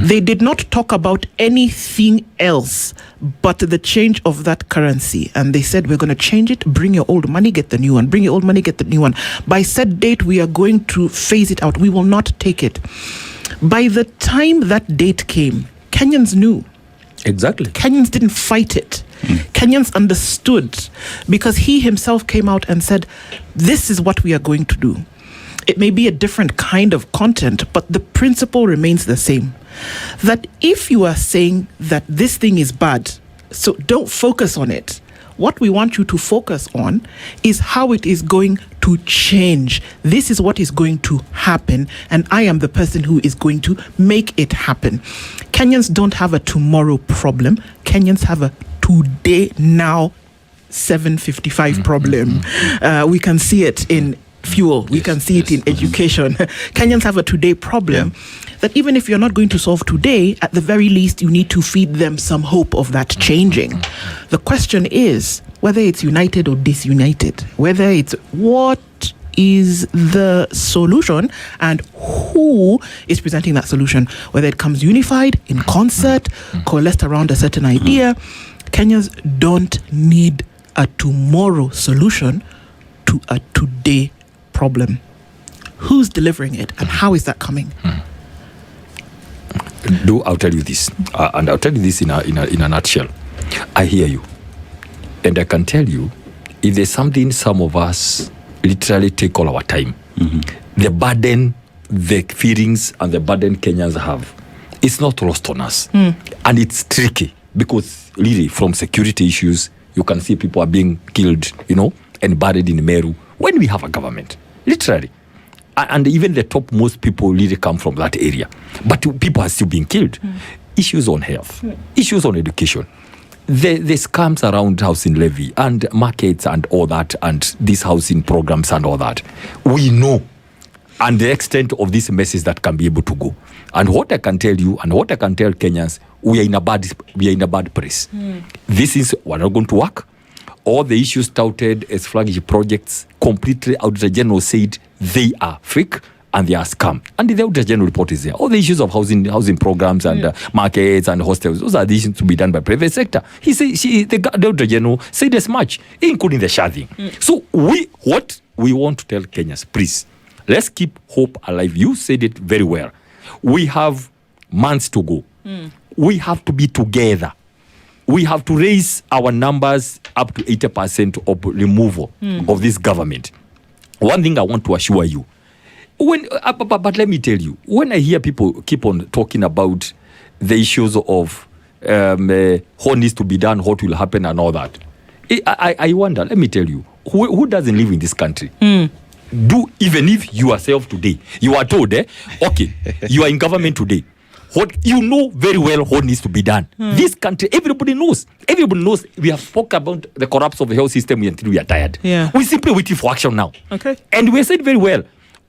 they did not talk about anything else but the change of that currency. And they said, we're going to change it, bring your old money, get the new one, bring your old money, get the new one. By said date, we are going to phase it out. We will not take it. By the time that date came, Kenyans knew. Exactly. Kenyans didn't fight it. Kenyans understood, because he himself came out and said, this is what we are going to do. It may be a different kind of content, but the principle remains the same. That if you are saying that this thing is bad, so don't focus on it. What we want you to focus on is how it is going to change. This is what is going to happen, and I am the person who is going to make it happen. Kenyans don't have a tomorrow problem. Kenyans have a today, now, 7:55 problem. We can see it in fuel. We can see it in education. Kenyans have a today problem that even if you're not going to solve today, at the very least, you need to feed them some hope of that changing. The question is whether it's united or disunited, whether it's what is the solution and who is presenting that solution, whether it comes unified, in concert, coalesced around a certain idea. Kenyans don't need a tomorrow solution to a today problem. Who's delivering it, and how is that coming? I'll tell you this, and I'll tell you this in a nutshell. I hear you, and I can tell you, if there's something some of us literally take all our time, the burden, the feelings, and the burden Kenyans have, it's not lost on us, and it's tricky because really, from security issues, you can see people are being killed, and buried in Meru when we have a government, literally. And even the topmost people really come from that area. But people are still being killed. Issues on health, issues on education, the scams around housing levy and markets and all that, and these housing programs and all that. We know, and the extent of this message that can be able to go. And what I can tell you, and what I can tell Kenyans, we are in a bad place. We're not going to work. All the issues touted as flagship projects, completely Auditor General said they are fake and they are scam. And the Auditor General report is there. All the issues of housing programs and markets and hostels, those are the issues to be done by private sector. The Auditor General said as much, including the sharding. So what we want to tell Kenyans, please, let's keep hope alive. You said it very well. We have months to go. We have to be together. We have to raise our numbers up to 80% of removal of this government. One thing I want to assure you, but let me tell you, when I hear people keep on talking about the issues of what needs to be done, what will happen and all that, I wonder, let me tell you, who doesn't live in this country? Do, even if you yourself today, you are told, okay, you are in government today, you know very well what needs to be done. This country, everybody knows. Everybody knows. We have spoken about the collapse of the health system until we are tired. We simply waiting for action now. Okay. And we said very well,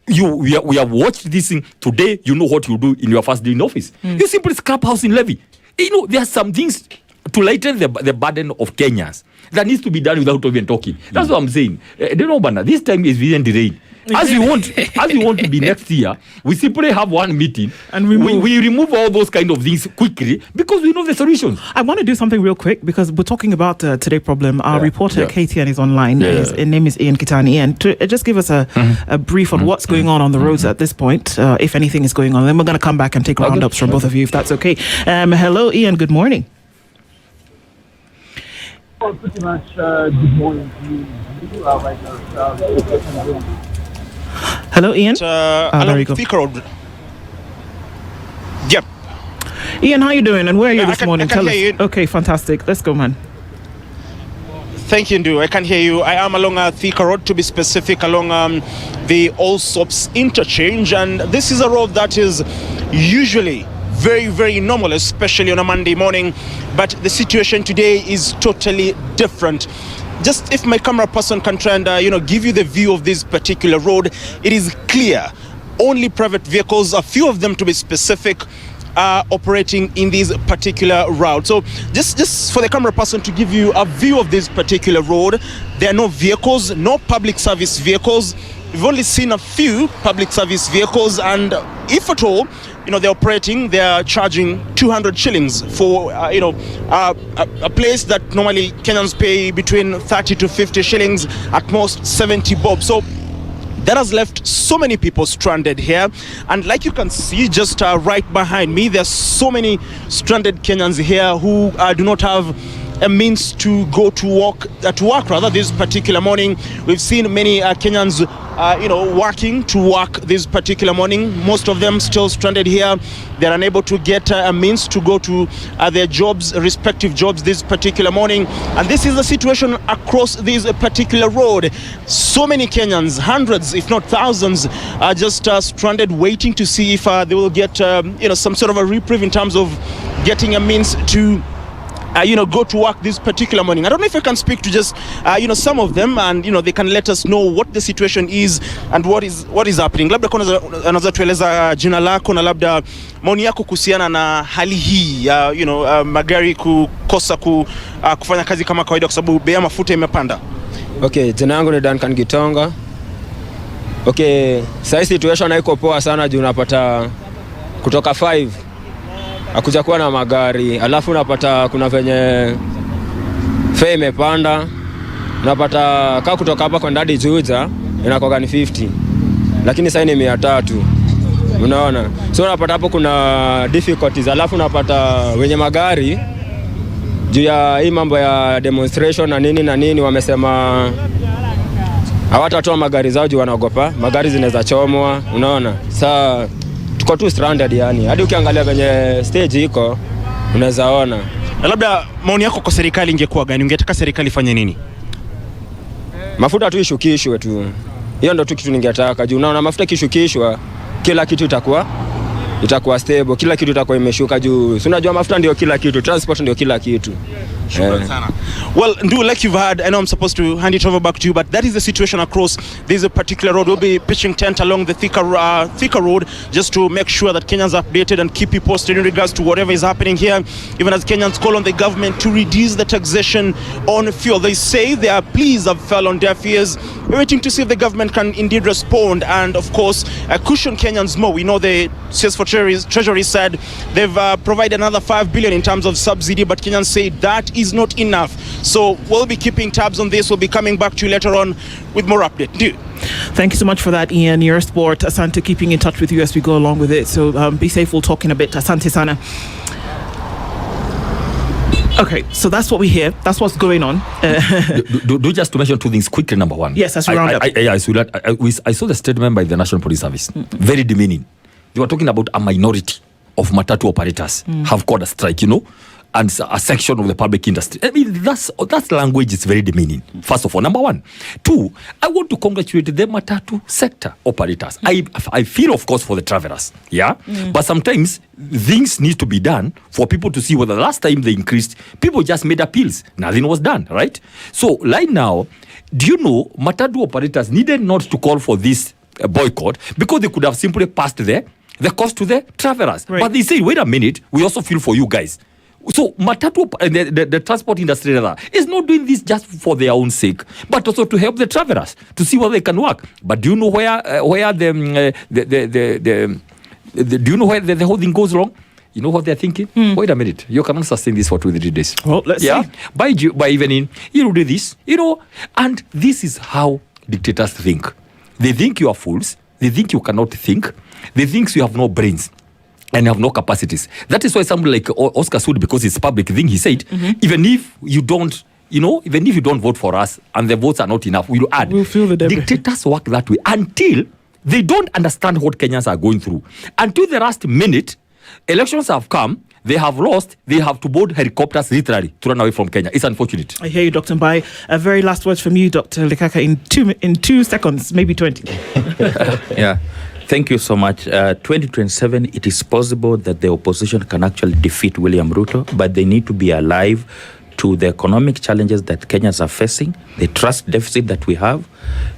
we have watched this thing today. You know what you do in your first day in office. You simply scrap housing levy. There are some things to lighten the burden of Kenyans that needs to be done without even talking. That's what I'm saying. This time is being delayed. As we want to be next year, we simply have one meeting and we remove all those kind of things quickly because we know the solutions. I want to do something real quick because we're talking about today's problem. Our reporter KTN is online. His name is Ian Kitani. And to just give us a brief on what's going on the roads at this point, if anything is going on. Then we're going to come back and take roundups from both of you, if that's okay. Hello, Ian. Good morning. Well, pretty much good morning to you. Right now, hello, Ian. There you go. Yep. Ian, how you doing? And where are you this morning? Tell us. Okay, fantastic. Let's go, man. Thank you, Ndu. I can hear you. I am along Thika Road, to be specific, along the Allsops interchange. And this is a road that is usually very, very normal, especially on a Monday morning. But the situation today is totally different. Just if my camera person can try and, give you the view of this particular road, it is clear. Only private vehicles, a few of them to be specific, are operating in this particular route. So just for the camera person to give you a view of this particular road, there are no vehicles, no public service vehicles. We've only seen a few public service vehicles, and if at all, they're operating, they're charging 200 shillings for, a place that normally Kenyans pay between 30 to 50 shillings, at most 70 bob. So that has left so many people stranded here. And like you can see just right behind me, there's so many stranded Kenyans here who do not have a means to go to work this particular morning. We've seen many Kenyans working to work this particular morning. Most of them still stranded here. They're unable to get a means to go to their respective jobs this particular morning. And this is the situation across this particular road. So many Kenyans, hundreds if not thousands, are just stranded, waiting to see if they will get some sort of a reprieve in terms of getting a means to go to work this particular morning. I don't know if I can speak to just some of them, and they can let us know what the situation is and what is happening. Labda anaweza tueleza jina lako na labda maoni yako kuhusiana na hali hii ya magari kukosa kufanya kazi kama kawaida kwa sababu bei ya mafuta imepanda. Okay, jina langu ni Duncan Gitonga. Okay, sasa situation haiko poa sana juu unapata kutoka 5 akuja kuwa na magari, alafu unapata kuna venye fare imepanda, unapata kaa kutoka hapa kwenda hadi Juja inakuwa ni 50, lakini sasa ni 300, unaona. So unapata hapo kuna difficulties, alafu unapata wenye magari juu ya hii mambo ya demonstration na nini wamesema hawatatoa magari zao juu wanaogopa magari zinaweza chomwa, unaona. Sasa tuko tu stranded yani. Hadi ukiangalia kwenye stage iko unaweza ona. Na labda maoni yako kwa serikali ingekuwa gani? Ungetaka serikali ifanye nini? Mafuta tu ishukishwe tu. Hiyo ndio tu kitu ningetaka. Juu unaona mafuta kishukishwa kila kitu itakuwa stable, kila kitu itakuwa imeshuka juu. Si unajua mafuta ndio kila kitu, transport ndio kila kitu. Well, Ndu, like you've heard, I know I'm supposed to hand it over back to you, but that is the situation across this particular road. We'll be pitching tent along the Thika Road just to make sure that Kenyans are updated and keep you posted in regards to whatever is happening here, even as Kenyans call on the government to reduce the taxation on fuel. They say their pleas have fell on deaf ears. We're waiting to see if the government can indeed respond and, of course, cushion Kenyans more. We know the CS for Treasury said they've provided another 5 billion in terms of subsidy, but Kenyans say that is not enough. So we'll be keeping tabs on this. We'll be coming back to you later on with more update. Thank you so much for that, Ian. Your sport, Asante, keeping in touch with you as we go along with it. So be safe. We'll talk in a bit. Asante sana. Okay, so that's what we hear. That's what's going on. do just to mention two things quickly. Number one. Yes, as we round up. I saw the statement by the National Police Service. Very demeaning. They were talking about a minority of matatu operators have called a strike, and a section of the public industry. I mean, that language is very demeaning, first of all. Number one. Two, I want to congratulate the matatu sector operators. I feel, of course, for the travelers, yeah? But sometimes things need to be done for people to see whether the last time they increased, people just made appeals. Nothing was done, right? So, right now, do you know, matatu operators needed not to call for this boycott because they could have simply passed the cost to the travelers. Right. But they say, wait a minute, we also feel for you guys. So matatu, the transport industry rather, is not doing this just for their own sake, but also to help the travelers to see whether they can work. But do you know where the do you know where the whole thing goes wrong? You know what they're thinking? Wait a minute, you cannot sustain this for 2-3 days. Well, let's see. By evening, you will do this, and this is how dictators think. They think you are fools. They think you cannot think. They think you have no brains and have no capacities. That is why somebody like Oscar Sud, because it's public thing, he said, even if you don't, even if you don't vote for us and the votes are not enough, we'll add. We'll feel the debate. Dictators work that way until they don't understand what Kenyans are going through. Until the last minute, elections have come, they have lost, they have to board helicopters literally to run away from Kenya. It's unfortunate. I hear you, Dr. Mbae. Very last words from you, Dr. Likaka, in 2 seconds, maybe 20. Yeah. Thank you so much. 2027, it is possible that the opposition can actually defeat William Ruto, but they need to be alive to the economic challenges that Kenyans are facing, the trust deficit that we have,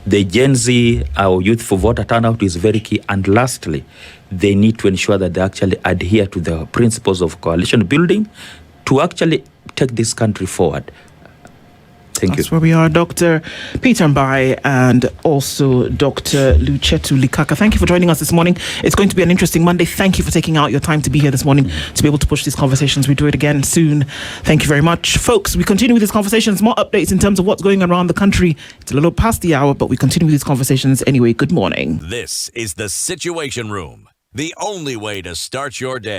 the Gen Z, our youthful voter turnout is very key. And lastly, they need to ensure that they actually adhere to the principles of coalition building to actually take this country forward. Thank That's you. where we are, Dr. Peter Mbae and also Dr. Luchetu Likaka. Thank you for joining us this morning. It's going to be an interesting Monday. Thank you for taking out your time to be here this morning to be able to push these conversations. We do it again soon. Thank you very much. Folks, we continue with these conversations. More updates in terms of what's going on around the country. It's a little past the hour, but we continue with these conversations anyway. Good morning. This is the Situation Room, the only way to start your day.